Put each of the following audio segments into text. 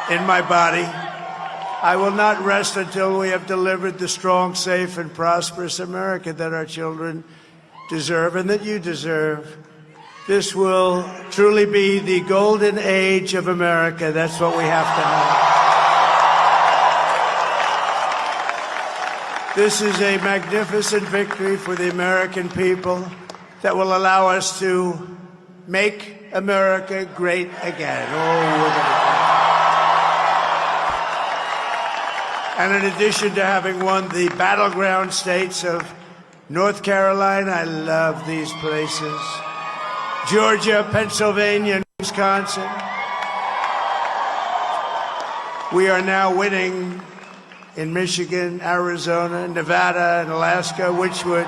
in my body. I will not rest until we have delivered the strong, safe, and prosperous America that our children deserve and that you deserve. This will truly be the golden age of America. That's what we have to know. This is a magnificent victory for the American people that will allow us to make America great again. And in addition to having won the battleground states of North Carolina, I love these places, Georgia, Pennsylvania, and Wisconsin, we are now winning in Michigan, Arizona, Nevada, and Alaska, which would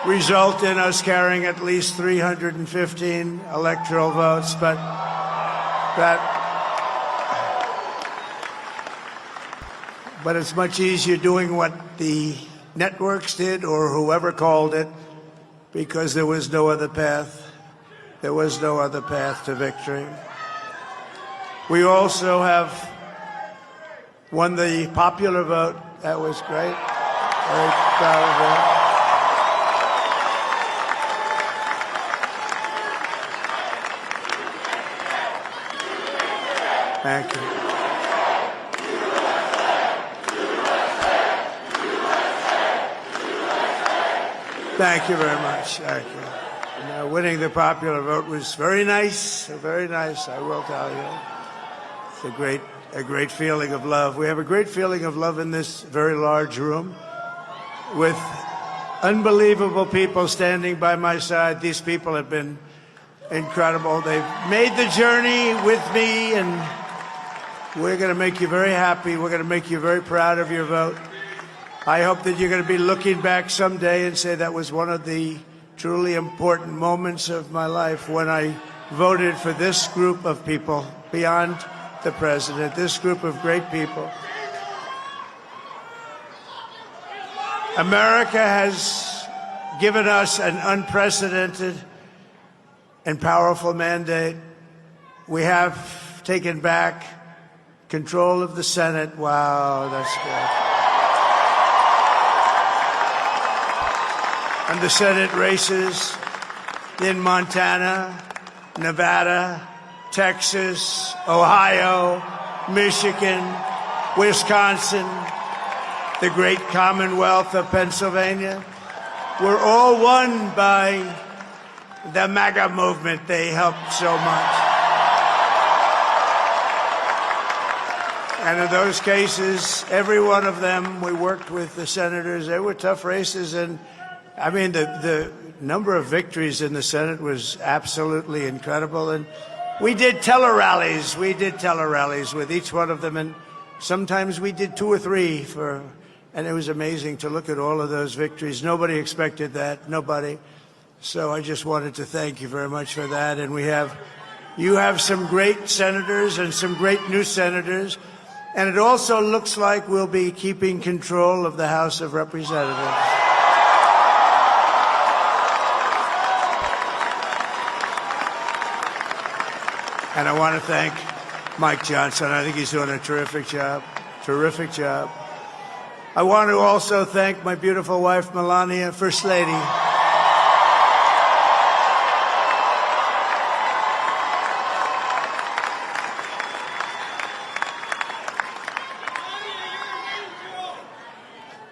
result in us carrying at least 315 electoral votes. But it's much easier doing what the networks did or whoever called it, because there was no other path. There was no other path to victory. We also have won the popular vote. That was great. Very proud of that. Thank you. Thank you very much. Thank you. Winning the popular vote was very nice, I will tell you. It's a great feeling of love. We have a great feeling of love in this very large room with unbelievable people standing by my side. These people have been incredible. They've made the journey with me, and we're going to make you very happy. We're going to make you very proud of your vote. I hope that you're going to be looking back someday and say that was one of the truly important moments of my life when I voted for this group of people beyond the president, this group of great people. America has given us an unprecedented and powerful mandate. We have taken back control of the Senate. Wow, that's good. And the Senate races in Montana, Nevada, Texas, Ohio, Michigan, Wisconsin, the great Commonwealth of Pennsylvania, were all won by the MAGA movement. They helped so much. And in those cases, every one of them, we worked with the senators. They were tough races, and I mean, the number of victories in the Senate was absolutely incredible. And we did tele-rallies. We did tele-rallies with each one of them. And sometimes we did 2 or 3 and it was amazing to look at all of those victories. Nobody expected that. Nobody. So I just wanted to thank you very much for that. And you have some great senators and some great new senators. And it also looks like we'll be keeping control of the House of Representatives. And I want to thank Mike Johnson. I think he's doing a terrific job. Terrific job. I want to also thank my beautiful wife, Melania, First Lady.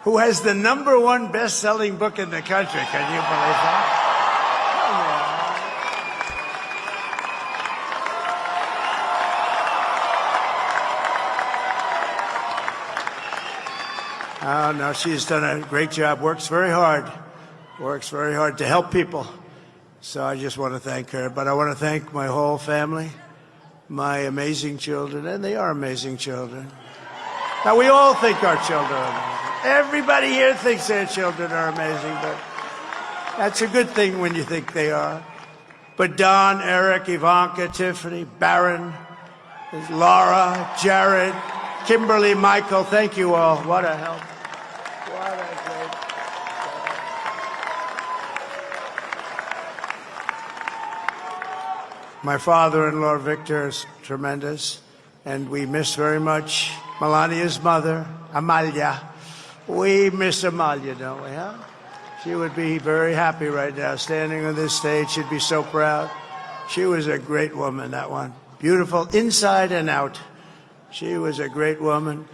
Who has the #1 best-selling book in the country. Can you believe that? Oh, no, she's done a great job, works very hard to help people. So I just want to thank her. But I want to thank my whole family, my amazing children, and they are amazing children. Now, we all think our children are amazing. Everybody here thinks their children are amazing, but that's a good thing when you think they are. But Don, Eric, Ivanka, Tiffany, Barron, Laura, Jared, Kimberly, Michael, thank you all. What a help. What a great. My father-in-law, Victor, is tremendous. and we miss very much Melania's mother, Amalia. We miss Amalia, don't we, huh? She would be very happy right now, standing on this stage. She'd be so proud. She was a great woman, that one. Beautiful inside and out. She was a great woman.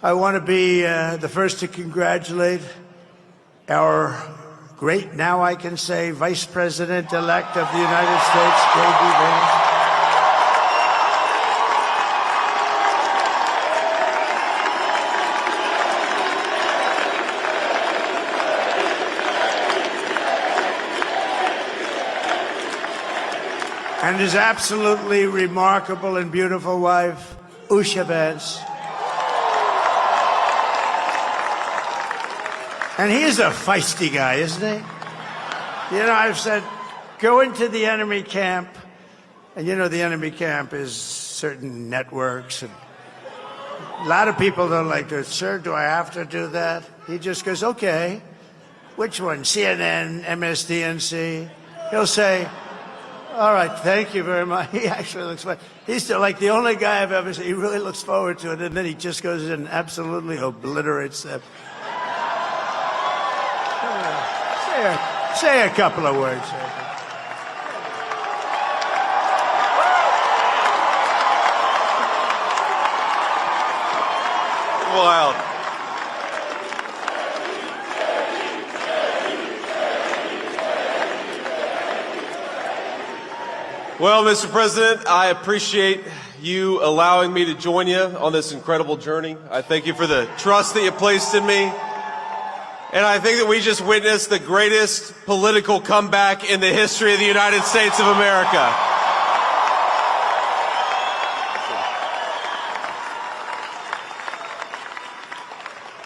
I want to be the first to congratulate our great, now I can say, Vice President-elect of the United States, J.D. Vance. And his absolutely remarkable and beautiful wife, Usha Vance. And he is a feisty guy, isn't he? You know, I've said, go into the enemy camp, and you know the enemy camp is certain networks, and a lot of people don't like to, sir, do I have to do that? He just goes, okay, which one, CNN, MSDNC? He'll say, all right, thank you very much. He actually looks fine. He's still like the only guy I've ever seen. He really looks forward to it, and then he just goes in and absolutely obliterates them. Say a couple of words. Wild. Well, Mr. President, I appreciate you allowing me to join you on this incredible journey. I thank you for the trust that you placed in me. And I think that we just witnessed the greatest political comeback in the history of the United States of America.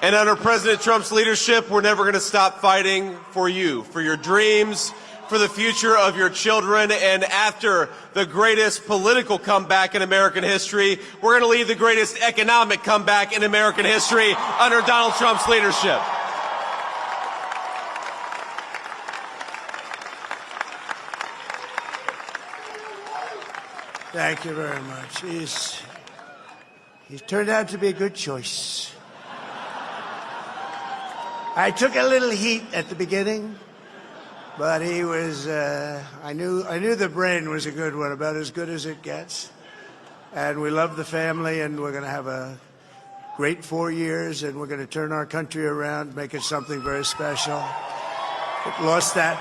And under President Trump's leadership, we're never going to stop fighting for you, for your dreams, for the future of your children. And after the greatest political comeback in American history, we're going to lead the greatest economic comeback in American history under Donald Trump's leadership. Thank you very much. He's turned out to be a good choice. I took a little heat at the beginning, but he was, I knew the brain was a good one, about as good as it gets. And we love the family, and we're going to have a great 4 years, and we're going to turn our country around, make it something very special. It lost that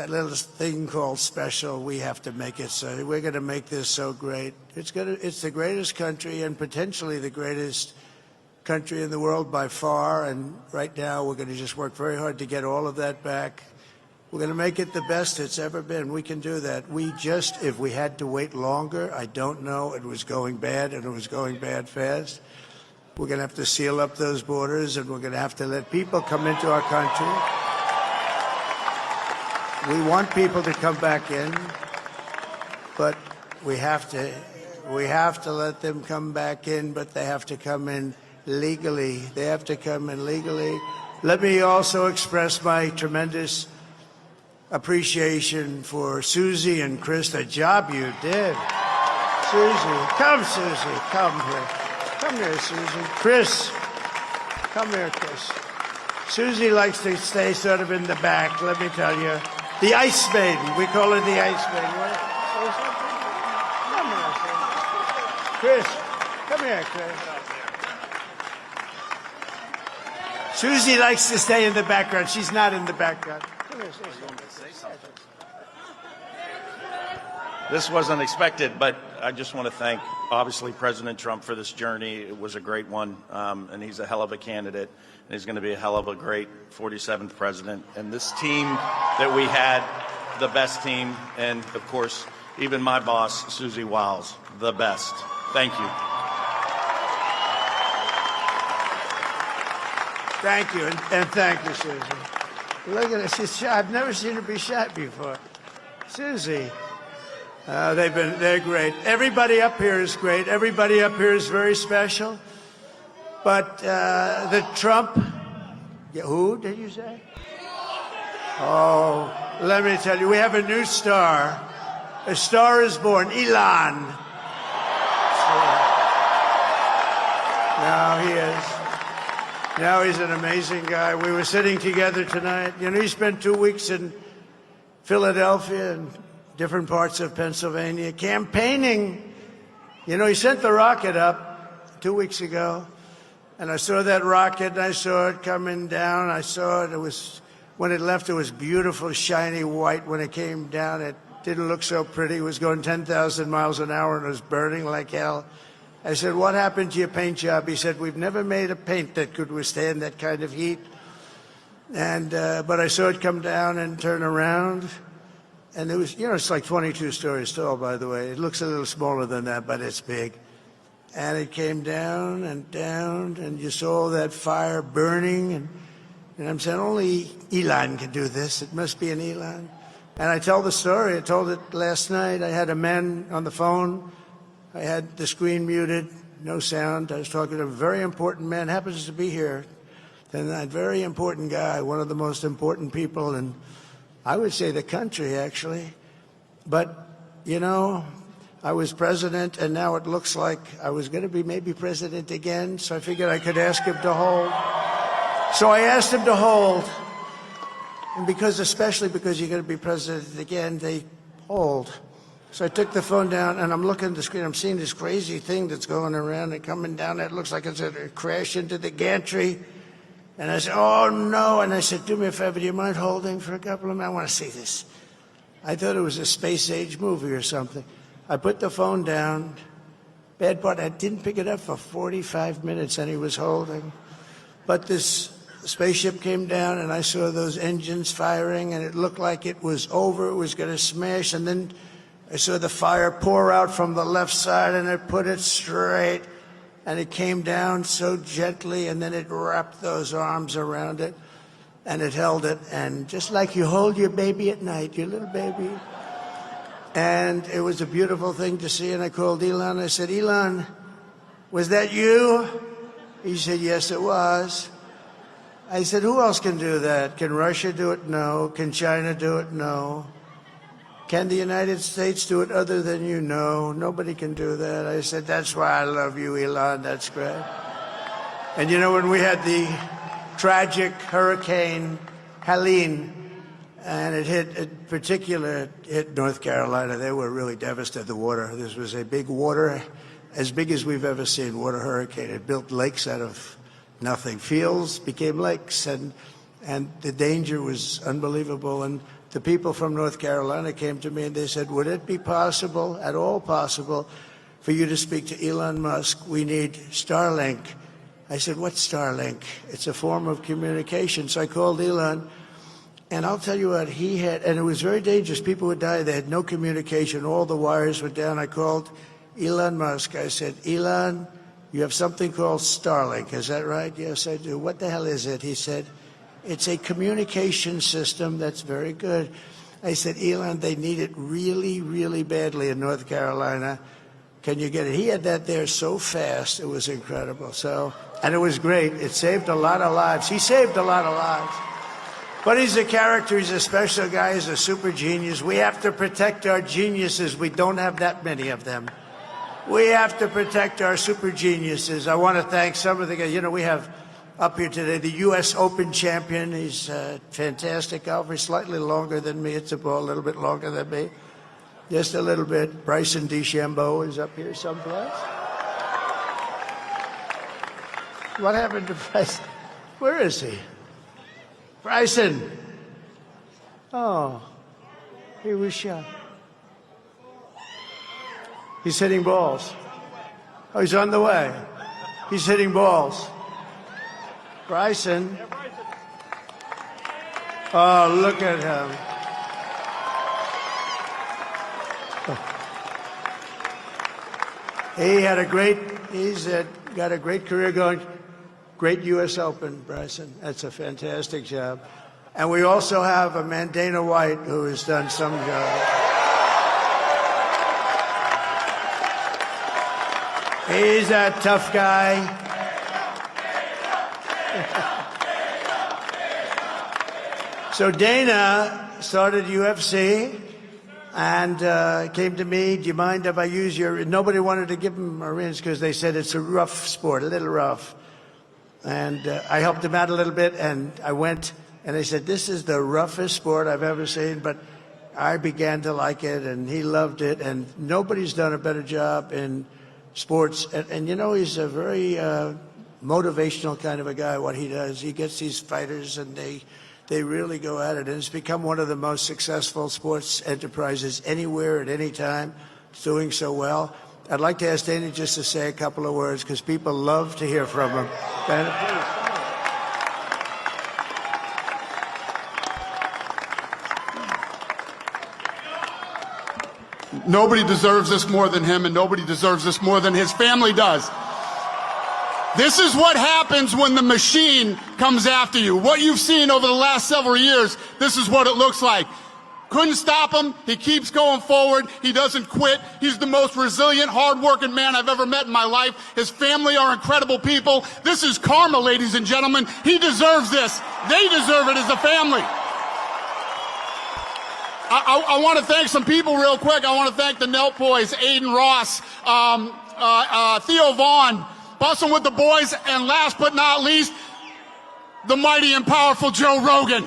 little thing called special. We have to make it so. We're going to make this so great. It's the greatest country, and potentially the greatest country in the world by far. And right now, we're going to just work very hard to get all of that back. We're going to make it the best it's ever been. We can do that. If we had to wait longer, I don't know. It was going bad, and it was going bad fast. We're going to have to seal up those borders, and we're going to have to let people come into our country. We want people to come back in, but we have to let them come back in, but they have to come in legally. They have to come in legally. Let me also express my tremendous appreciation for Susie and Chris, the job you did. Susie, come here. Come here, Susie. Chris, come here, Chris. Susie likes to stay sort of in the back, let me tell you. The Ice Maiden. We call her the Ice Maiden. Come here, Chris. Come here, Chris. Susie likes to stay in the background. She's not in the background. Come here, Susie. This wasn't expected, but I just want to thank, obviously, President Trump for this journey. It was a great one, and he's a hell of a candidate, and he's going to be a hell of a great 47th president. And this team that we had, the best team, and, of course, even my boss, Susie Wiles, the best. Thank you. Thank you, and thank you, Susie. Look at her. She's shy. I've never seen her be shy before. Susie. They're great. Everybody up here is great. Everybody up here is very special. But the Trump, who did you say? Oh, let me tell you, we have a new star. A star is born, Elon. Now he is. Now he's an amazing guy. We were sitting together tonight. You know, he spent 2 weeks in Philadelphia and different parts of Pennsylvania campaigning. You know, he sent the rocket up 2 weeks ago, and I saw that rocket, and I saw it coming down. I saw it. It was, when it left, it was beautiful, shiny white. When it came down, it didn't look so pretty. It was going 10,000 miles an hour, and it was burning like hell. I said, what happened to your paint job? He said, we've never made a paint that could withstand that kind of heat. And but I saw it come down and turn around. And it was, you know, it's like 22 stories tall, by the way. It looks a little smaller than that, but it's big. And it came down, and you saw that fire burning. And I'm saying, only Elon can do this. It must be an Elon. And I tell the story. I told it last night. I had a man on the phone. I had the screen muted, no sound. I was talking to a very important man, happens to be here tonight, very important guy, one of the most important people in, I would say, the country, actually. But, you know, I was president, and now it looks like I was going to be maybe president again, so I figured I could ask him to hold. So I asked him to hold. And especially because you're going to be president again, they hold. So I took the phone down, and I'm looking at the screen. I'm seeing this crazy thing that's going around and coming down. It looks like it's going to crash into the gantry. And I said, oh, no. And I said, do me a favor, do you mind holding for a couple of minutes? I want to see this. I thought it was a space-age movie or something. I put the phone down. Bad part, I didn't pick it up for 45 minutes, and he was holding. But this spaceship came down, and I saw those engines firing, and it looked like it was over. It was going to smash, and then I saw the fire pour out from the left side, and it put it straight, and it came down so gently, and then it wrapped those arms around it, and it held it, and just like you hold your baby at night, your little baby. And it was a beautiful thing to see, and I called Elon. I said, Elon, was that you? He said, yes, it was. I said, who else can do that? Can Russia do it? No. Can China do it? No. Can the United States do it other than you? No, nobody can do that. I said, that's why I love you, Elon. That's great. And you know, when we had the tragic Hurricane Helene, and it hit North Carolina, they were really devastated, the water. This was a big water, as big as we've ever seen, water hurricane. It built lakes out of nothing. Fields became lakes, and the danger was unbelievable. And the people from North Carolina came to me and they said, would it be possible, at all possible, for you to speak to Elon Musk? We need Starlink. I said, what's Starlink? It's a form of communication. So I called Elon, and I'll tell you what, he had, and it was very dangerous. People would die. They had no communication. All the wires were down. I called Elon Musk. I said, Elon, you have something called Starlink. Is that right? Yes, I do. What the hell is it? He said, it's a communication system that's very good. I said, Elon, they need it really, really badly in North Carolina. Can you get it? He had that there so fast. It was incredible. So, and it was great. It saved a lot of lives. He saved a lot of lives. But he's a character. He's a special guy. He's a super genius. We have to protect our geniuses. We don't have that many of them. We have to protect our super geniuses. I want to thank some of the guys. You know, we have up here today the U.S. Open champion. He's fantastic golfer. He's slightly longer than me. It's a ball a little bit longer than me. Just a little bit. Bryson DeChambeau is up here someplace. What happened to Bryson? Where is he? Bryson. Oh, he was shot. He's hitting balls. Oh, he's on the way. He's hitting balls. Bryson. Oh, look at him. He's got a great career going. Great U.S. Open, Bryson. That's a fantastic job. And we also have a man, Dana White, who has done some job. He's a tough guy. So Dana started UFC and came to me, do you mind if I use your... Nobody wanted to give him a rinse because they said it's a rough sport, a little rough. And I helped him out a little bit, and I went, and they said, this is the roughest sport I've ever seen, but I began to like it, and he loved it, and nobody's done a better job in sports. And you know, he's a very motivational kind of a guy, what he does. He gets these fighters, and they really go at it, and it's become one of the most successful sports enterprises anywhere at any time. It's doing so well. I'd like to ask Dana just to say a couple of words, because people love to hear from him. Dana, please. Nobody deserves this more than him, and nobody deserves this more than his family does. This is what happens when the machine comes after you. What you've seen over the last several years, this is what it looks like. Couldn't stop him. He keeps going forward. He doesn't quit. He's the most resilient, hard-working man I've ever met in my life. His family are incredible people. This is karma, ladies and gentlemen. He deserves this. They deserve it as a family. I want to thank some people real quick. I want to thank the Nelk boys, Aiden Ross, Theo Vaughn, Bussin' with the boys, and last but not least, the mighty and powerful Joe Rogan.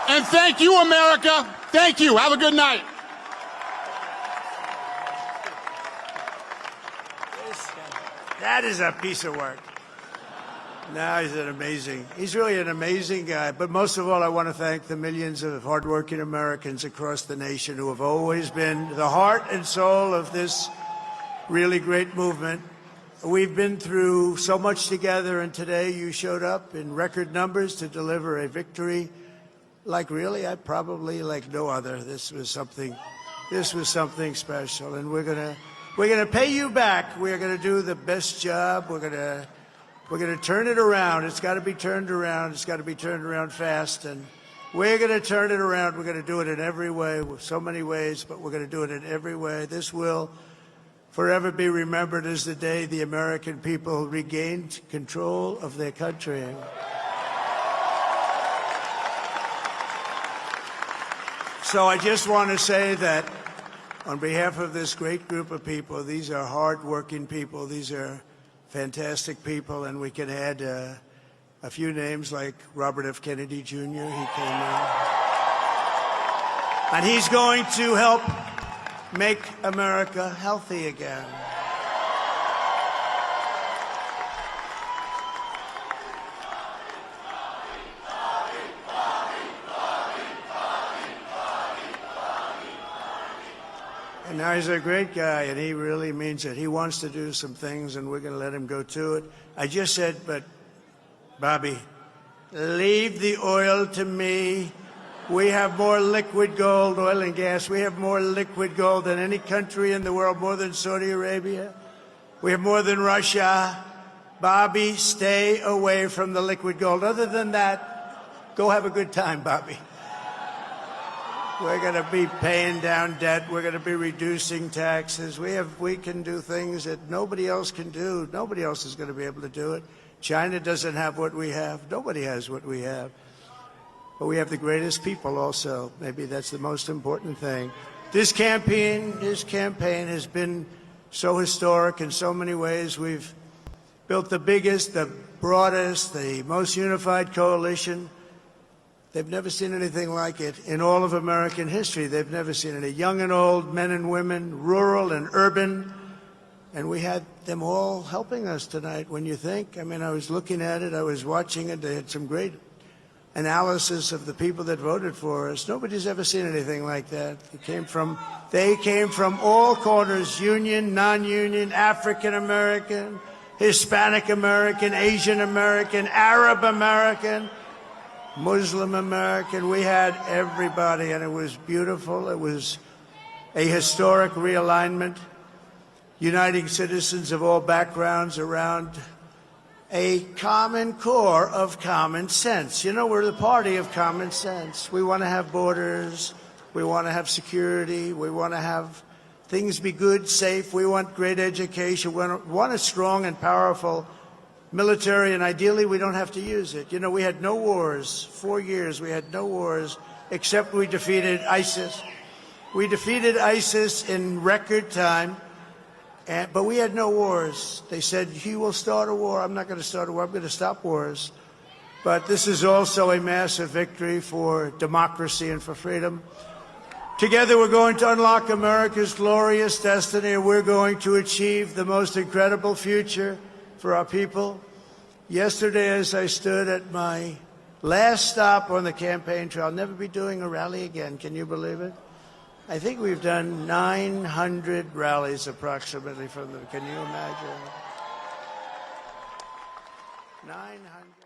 And thank you, America. Thank you. Have a good night. That is a piece of work. No, he's really an amazing guy. But most of all, I want to thank the millions of hardworking Americans across the nation who have always been the heart and soul of this really great movement. We've been through so much together, and today you showed up in record numbers to deliver a victory like probably like no other. This was something special, and we're gonna pay you back. We're gonna do the best job. We're gonna turn it around. It's got to be turned around. It's got to be turned around fast, and we're gonna turn it around. We're gonna do it in every way, so many ways, but we're gonna do it in every way. This will forever be remembered as the day the American people regained control of their country. So I just want to say that on behalf of this great group of people, these are hard-working people, these are fantastic people, and we can add a few names like Robert F. Kennedy Jr. He came in. And he's going to help make America healthy again. And now he's a great guy, and he really means it. He wants to do some things, and we're going to let him go to it. I just said, but, Bobby, leave the oil to me. We have more liquid gold, oil and gas. We have more liquid gold than any country in the world, more than Saudi Arabia. We have more than Russia. Bobby, stay away from the liquid gold. Other than that, go have a good time, Bobby. We're going to be paying down debt. We're going to be reducing taxes. We can do things that nobody else can do. Nobody else is going to be able to do it. China doesn't have what we have. Nobody has what we have. But we have the greatest people also. Maybe that's the most important thing. This campaign has been so historic in so many ways. We've built the biggest, the broadest, the most unified coalition. They've never seen anything like it in all of American history. They've never seen it. Young and old, men and women, rural and urban. And we had them all helping us tonight. When you think, I mean, I was looking at it, I was watching it. They had some great analysis of the people that voted for us. Nobody's ever seen anything like that. They came from all corners, union, non-union, African American, Hispanic American, Asian American, Arab American, Muslim American. We had everybody, and it was beautiful. It was a historic realignment, uniting citizens of all backgrounds around a common core of common sense. You know, we're the party of common sense. We want to have borders. We want to have security. We want to have things be good, safe. We want great education. We want a strong and powerful military, and ideally we don't have to use it. You know, we had no wars, 4 years we had no wars, except we defeated ISIS. We defeated ISIS in record time, but we had no wars. They said, he will start a war. I'm not going to start a war. I'm going to stop wars. But this is also a massive victory for democracy and for freedom. Together we're going to unlock America's glorious destiny, and we're going to achieve the most incredible future for our people. Yesterday, as I stood at my last stop on the campaign trail, I'll never be doing a rally again. Can you believe it? I think we've done 900 rallies approximately from them. Can you imagine? 900.